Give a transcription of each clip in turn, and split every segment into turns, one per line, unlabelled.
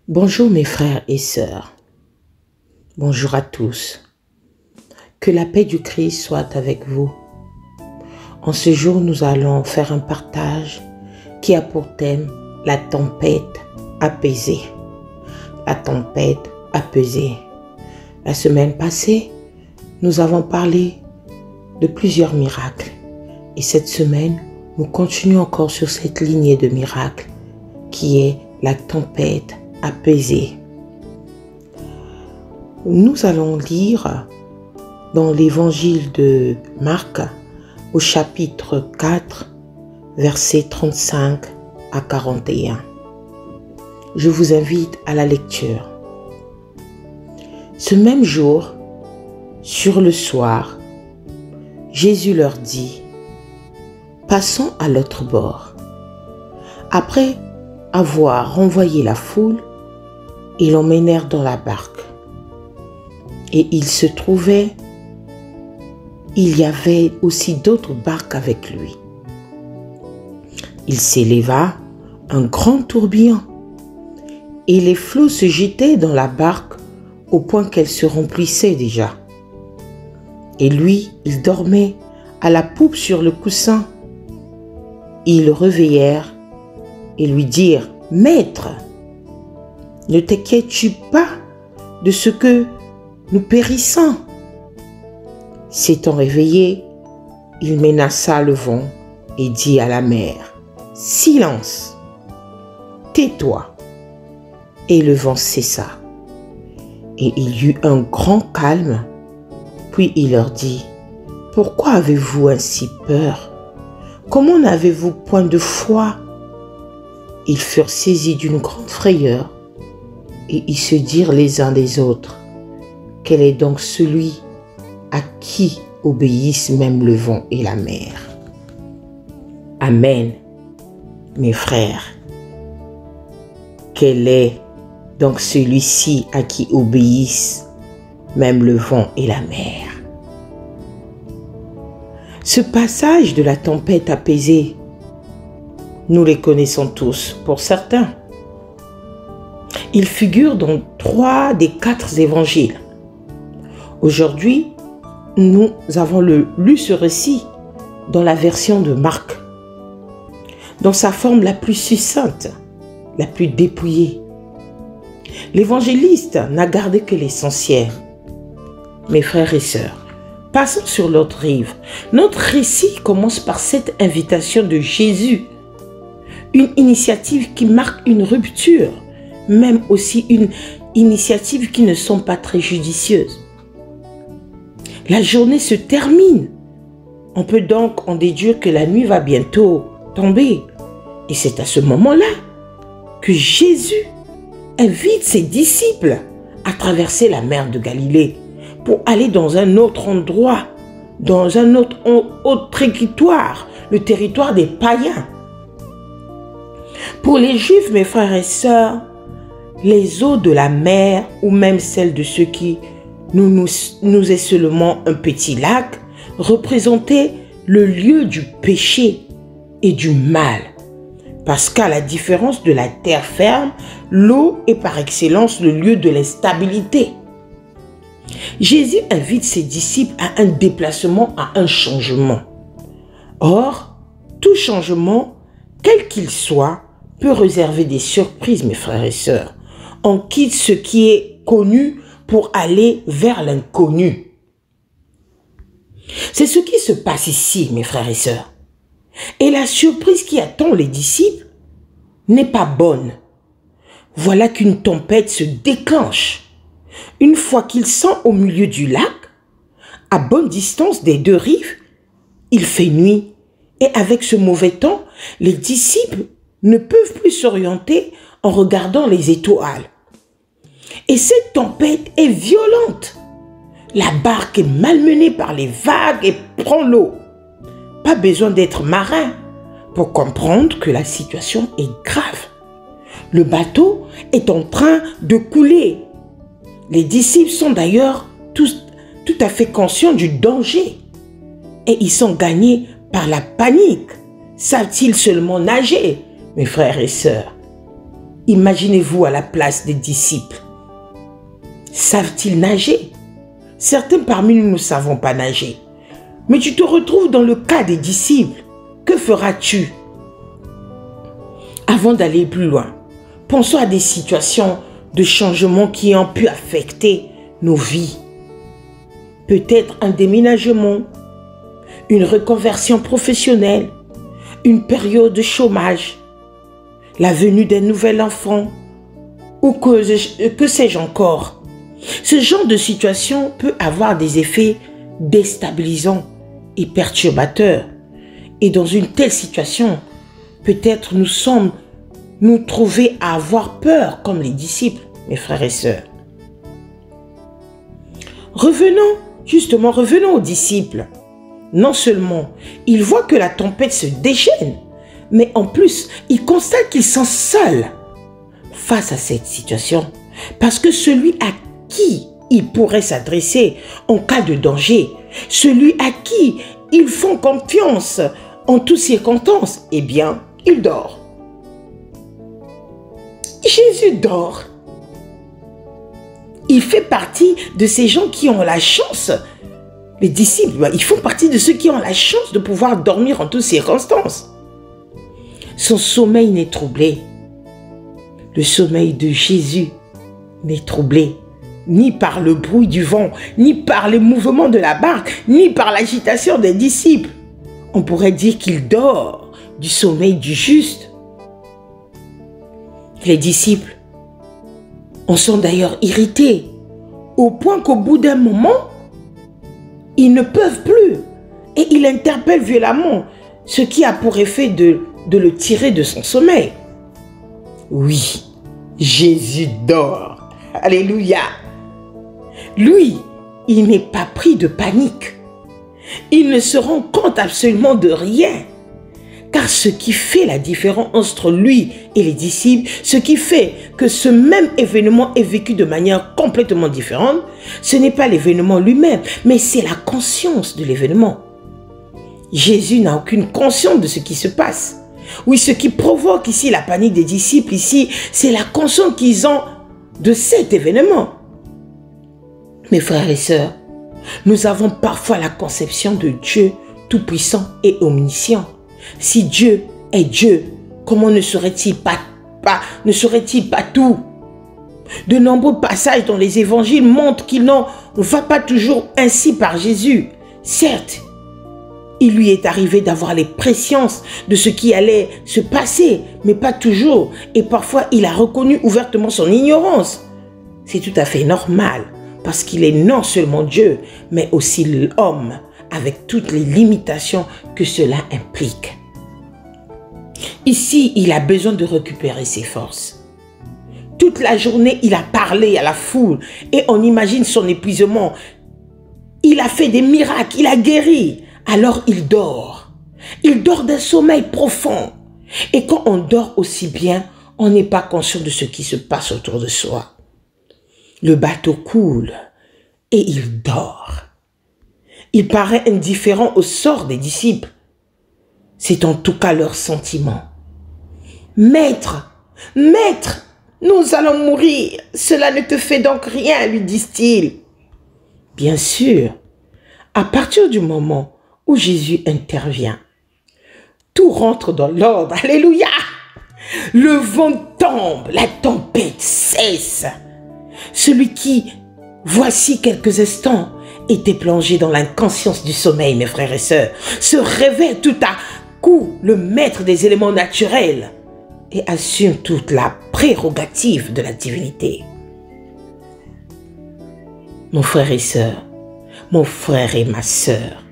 Bonjour mes frères et sœurs, bonjour à tous, que la paix du Christ soit avec vous. En ce jour, nous allons faire un partage qui a pour thème la tempête apaisée. La tempête apaisée. La semaine passée, nous avons parlé de plusieurs miracles et cette semaine, nous continuons encore sur cette lignée de miracles qui est la tempête apaisée. Nous allons lire dans l'évangile de Marc au chapitre 4, versets 35 à 41. Je vous invite à la lecture. Ce même jour, sur le soir, Jésus leur dit: « Passons à l'autre bord. » Après avoir renvoyé la foule, ils l'emmenèrent dans la barque. Et il y avait aussi d'autres barques avec lui. Il s'éleva un grand tourbillon, et les flots se jetaient dans la barque au point qu'elle se remplissait déjà. Et lui, il dormait à la poupe sur le coussin. Ils le réveillèrent et lui dirent: « Maître, ne t'inquiètes-tu pas de ce que nous périssons ?» S'étant réveillé, il menaça le vent et dit à la mer: « Silence, tais-toi !» Et le vent cessa. Et il y eut un grand calme. Puis il leur dit: « Pourquoi avez-vous ainsi peur? Comment n'avez-vous point de foi ?» Ils furent saisis d'une grande frayeur et ils se dirent les uns des autres: « Quel est donc celui à qui obéissent même le vent et la mer ?» Amen, mes frères. Quel est donc celui-ci à qui obéissent même le vent et la mer? Ce passage de la tempête apaisée, nous les connaissons tous pour certains. Il figure dans 3 des 4 évangiles. Aujourd'hui, nous avons lu ce récit dans la version de Marc, dans sa forme la plus succincte, la plus dépouillée. L'évangéliste n'a gardé que l'essentiel. Mes frères et sœurs, passons sur l'autre rive. Notre récit commence par cette invitation de Jésus. Une initiative qui marque une rupture, même aussi une initiative qui ne sont pas très judicieuses. La journée se termine. On peut donc en déduire que la nuit va bientôt tomber. Et c'est à ce moment-là que Jésus invite ses disciples à traverser la mer de Galilée pour aller dans un autre endroit, dans un autre territoire, le territoire des païens. Pour les Juifs, mes frères et sœurs, les eaux de la mer ou même celles de ce qui nous est seulement un petit lac représentaient le lieu du péché et du mal. Parce qu'à la différence de la terre ferme, l'eau est par excellence le lieu de l'instabilité. Jésus invite ses disciples à un déplacement, à un changement. Or, tout changement, quel qu'il soit, peut réserver des surprises, mes frères et sœurs. On quitte ce qui est connu pour aller vers l'inconnu. C'est ce qui se passe ici, mes frères et sœurs. Et la surprise qui attend les disciples n'est pas bonne. Voilà qu'une tempête se déclenche. Une fois qu'ils sont au milieu du lac, à bonne distance des 2 rives, il fait nuit. Et avec ce mauvais temps, les disciples ne peuvent plus s'orienter en regardant les étoiles. Et cette tempête est violente. La barque est malmenée par les vagues et prend l'eau. Pas besoin d'être marin pour comprendre que la situation est grave. Le bateau est en train de couler. Les disciples sont d'ailleurs tout à fait conscients du danger. Et ils sont gagnés par la panique. Savent-ils seulement nager, mes frères et sœurs? Imaginez-vous à la place des disciples. Savent-ils nager? Certains parmi nous ne savons pas nager. Mais tu te retrouves dans le cas des disciples. Que feras-tu? Avant d'aller plus loin, pensons à des situations de changement qui ont pu affecter nos vies. Peut-être un déménagement, une reconversion professionnelle, une période de chômage, la venue d'un nouvel enfant, ou que sais-je encore. Ce genre de situation peut avoir des effets déstabilisants et perturbateurs. Et dans une telle situation, peut-être nous trouver à avoir peur comme les disciples, mes frères et sœurs. Revenons aux disciples. Non seulement ils voient que la tempête se déchaîne, mais en plus, ils constatent qu'ils sont seuls face à cette situation. Parce que celui à qui ils pourraient s'adresser en cas de danger, celui à qui ils font confiance en toutes circonstances, eh bien, il dort. Jésus dort. Il fait partie de ces gens qui ont la chance. Les disciples, ils font partie de ceux qui ont la chance de pouvoir dormir en toutes circonstances. Son sommeil n'est troublé. Le sommeil de Jésus n'est troublé ni par le bruit du vent, ni par les mouvements de la barque, ni par l'agitation des disciples. On pourrait dire qu'il dort du sommeil du juste. Les disciples en sont d'ailleurs irrités, au point qu'au bout d'un moment, ils ne peuvent plus et ils interpellent violemment, ce qui a pour effet de le tirer de son sommeil. Oui, Jésus dort. Alléluia. Lui, il n'est pas pris de panique. Il ne se rend compte absolument de rien. Car ce qui fait la différence entre lui et les disciples, ce qui fait que ce même événement est vécu de manière complètement différente, ce n'est pas l'événement lui-même, mais c'est la conscience de l'événement. Jésus n'a aucune conscience de ce qui se passe. Oui, ce qui provoque ici la panique des disciples, ici, c'est la conscience qu'ils ont de cet événement. Mes frères et sœurs, nous avons parfois la conception de Dieu tout-puissant et omniscient. Si Dieu est Dieu, comment ne serait-il pas tout? De nombreux passages dans les évangiles montrent qu'il n'en va pas toujours ainsi par Jésus. Certes, il lui est arrivé d'avoir les presciences de ce qui allait se passer, mais pas toujours. Et parfois, il a reconnu ouvertement son ignorance. C'est tout à fait normal, parce qu'il est non seulement Dieu, mais aussi l'homme, avec toutes les limitations que cela implique. Ici, il a besoin de récupérer ses forces. Toute la journée, il a parlé à la foule et on imagine son épuisement. Il a fait des miracles, il a guéri. Alors il dort. Il dort d'un sommeil profond. Et quand on dort aussi bien, on n'est pas conscient de ce qui se passe autour de soi. Le bateau coule et il dort. Il paraît indifférent au sort des disciples. C'est en tout cas leur sentiment. Maître, maître, nous allons mourir. Cela ne te fait donc rien, lui disent-ils. Bien sûr, à partir du moment où Jésus intervient, tout rentre dans l'ordre. Alléluia! Le vent tombe, la tempête cesse. Celui qui, voici quelques instants, était plongé dans l'inconscience du sommeil, mes frères et sœurs, se réveille tout à coup le maître des éléments naturels et assume toute la prérogative de la divinité. Mon frère et sœur, mon frère et ma sœur,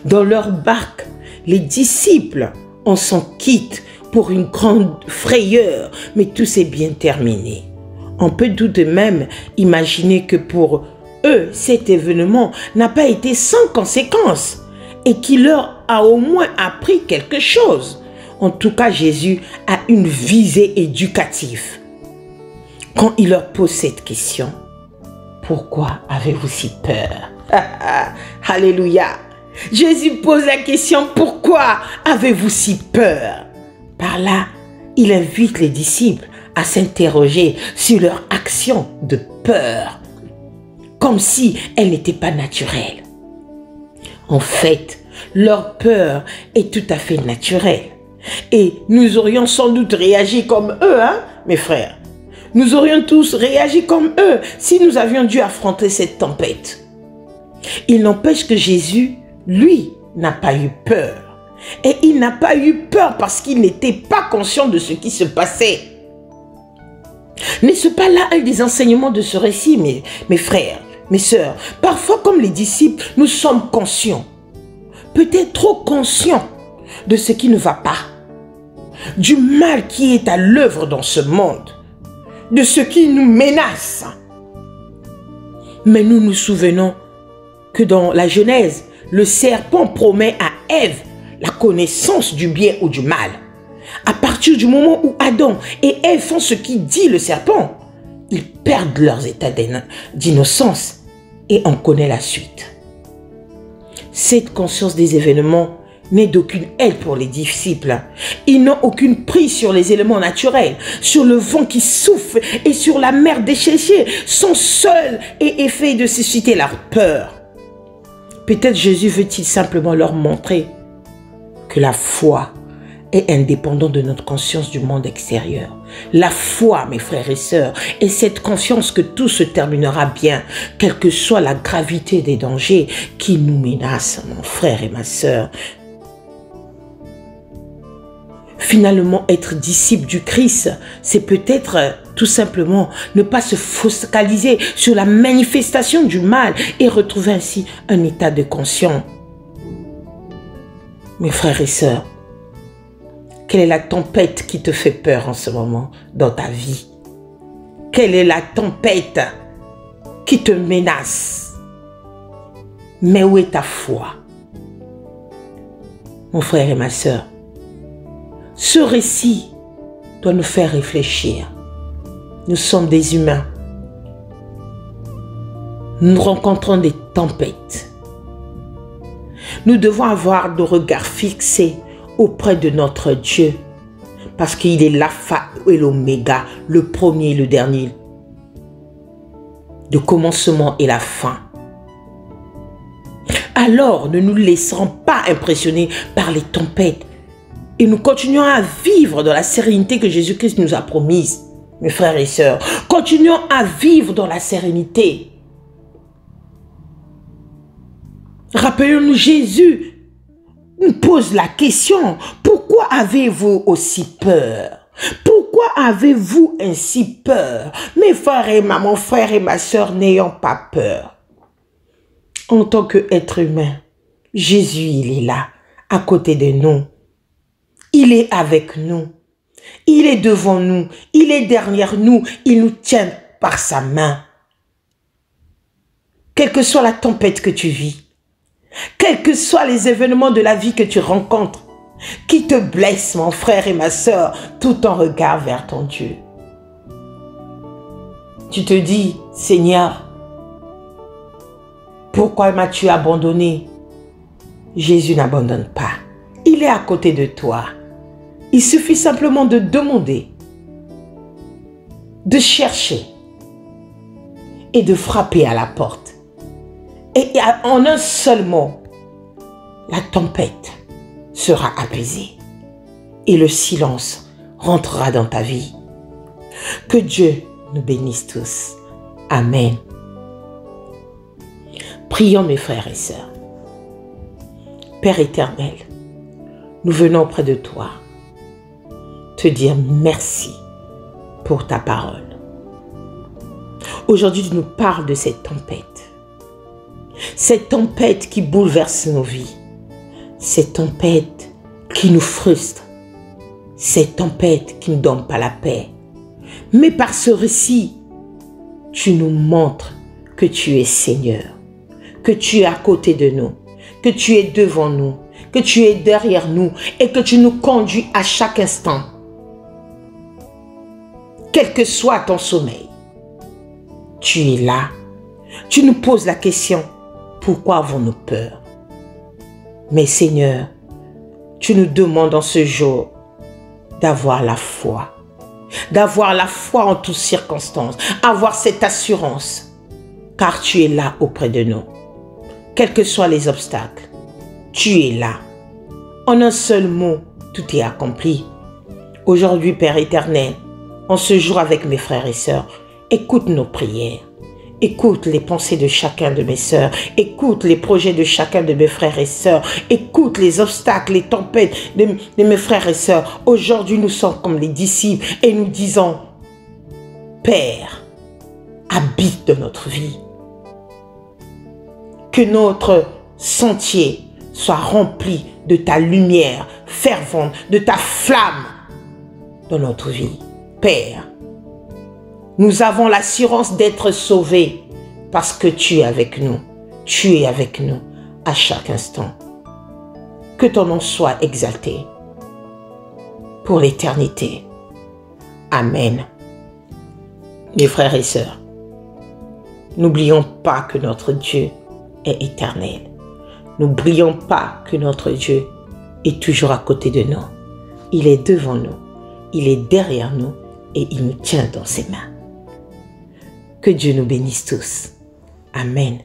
dans leur barque, les disciples en sont quittes pour une grande frayeur, mais tout s'est bien terminé. On peut tout de même imaginer que pour eux, cet événement n'a pas été sans conséquence et qu'il leur a au moins appris quelque chose. En tout cas, Jésus a une visée éducative. Quand il leur pose cette question, pourquoi avez-vous si peur? Alléluia! Jésus pose la question, pourquoi avez-vous si peur? Par là, il invite les disciples à s'interroger sur leur action de peur, comme si elle n'était pas naturelle. En fait, leur peur est tout à fait naturelle. Et nous aurions sans doute réagi comme eux, hein, mes frères. Nous aurions tous réagi comme eux si nous avions dû affronter cette tempête. Il n'empêche que Jésus, lui, n'a pas eu peur. Et il n'a pas eu peur parce qu'il n'était pas conscient de ce qui se passait. N'est-ce pas là un des enseignements de ce récit, mes frères, mes sœurs? Parfois, comme les disciples, nous sommes conscients, peut-être trop conscients de ce qui ne va pas, du mal qui est à l'œuvre dans ce monde, de ce qui nous menace. Mais nous nous souvenons que dans la Genèse, le serpent promet à Ève la connaissance du bien ou du mal. À partir du moment où Adam et Ève font ce qu'il dit le serpent, ils perdent leurs états d'innocence et on connaît la suite. Cette conscience des événements n'est d'aucune aide pour les disciples. Ils n'ont aucune prise sur les éléments naturels, sur le vent qui souffle et sur la mer desséchée, sont seuls et effets de susciter leur peur. Peut-être Jésus veut-il simplement leur montrer que la foi est indépendante de notre conscience du monde extérieur. La foi, mes frères et sœurs, est cette confiance que tout se terminera bien, quelle que soit la gravité des dangers qui nous menacent, mon frère et ma sœur. Finalement, être disciple du Christ, c'est peut-être tout simplement ne pas se focaliser sur la manifestation du mal et retrouver ainsi un état de conscience. Mes frères et sœurs, quelle est la tempête qui te fait peur en ce moment dans ta vie? Quelle est la tempête qui te menace? Mais où est ta foi? Mon frère et ma sœur, ce récit doit nous faire réfléchir. Nous sommes des humains. Nous rencontrons des tempêtes. Nous devons avoir nos regards fixés auprès de notre Dieu, parce qu'il est l'alpha et l'oméga, le premier et le dernier, le commencement et la fin. Alors, ne nous laisserons pas impressionner par les tempêtes et nous continuons à vivre dans la sérénité que Jésus-Christ nous a promise, mes frères et sœurs. Continuons à vivre dans la sérénité. Rappelons-nous, Jésus nous pose la question, pourquoi avez-vous aussi peur? Pourquoi avez-vous ainsi peur? Mes frères et mon frère et ma sœur, n'ayons pas peur. En tant qu'être humain, Jésus, il est là, à côté de nous. Il est avec nous. Il est devant nous. Il est derrière nous. Il nous tient par sa main. Quelle que soit la tempête que tu vis, quels que soient les événements de la vie que tu rencontres, qui te blessent, mon frère et ma sœur, tout en regard vers ton Dieu. Tu te dis, Seigneur, pourquoi m'as-tu abandonné? Jésus n'abandonne pas. Il est à côté de toi. Il suffit simplement de demander, de chercher et de frapper à la porte. Et en un seul mot, la tempête sera apaisée et le silence rentrera dans ta vie. Que Dieu nous bénisse tous. Amen. Prions mes frères et sœurs. Père éternel, nous venons auprès de toi te dire merci pour ta parole. Aujourd'hui, tu nous parles de cette tempête. Cette tempête qui bouleverse nos vies. Cette tempête qui nous frustre. Cette tempête qui ne donne pas la paix. Mais par ce récit, tu nous montres que tu es Seigneur, que tu es à côté de nous, que tu es devant nous, que tu es derrière nous et que tu nous conduis à chaque instant. Quel que soit ton sommeil, tu es là. Tu nous poses la question, pourquoi avons-nous peur? Mais Seigneur, tu nous demandes en ce jour d'avoir la foi, d'avoir la foi en toutes circonstances, avoir cette assurance, car tu es là auprès de nous. Quels que soient les obstacles, tu es là. En un seul mot, tout est accompli. Aujourd'hui, Père éternel, en ce jour avec mes frères et sœurs, écoute nos prières. Écoute les pensées de chacun de mes sœurs. Écoute les projets de chacun de mes frères et sœurs. Écoute les obstacles, les tempêtes de mes frères et sœurs. Aujourd'hui, nous sommes comme les disciples et nous disons, Père, habite dans notre vie. Que notre sentier soit rempli de ta lumière fervente, de ta flamme dans notre vie. Père, nous avons l'assurance d'être sauvés parce que tu es avec nous. Tu es avec nous à chaque instant. Que ton nom soit exalté pour l'éternité. Amen. Mes frères et sœurs, n'oublions pas que notre Dieu est éternel. N'oublions pas que notre Dieu est toujours à côté de nous. Il est devant nous, il est derrière nous et il nous tient dans ses mains. Que Dieu nous bénisse tous. Amen.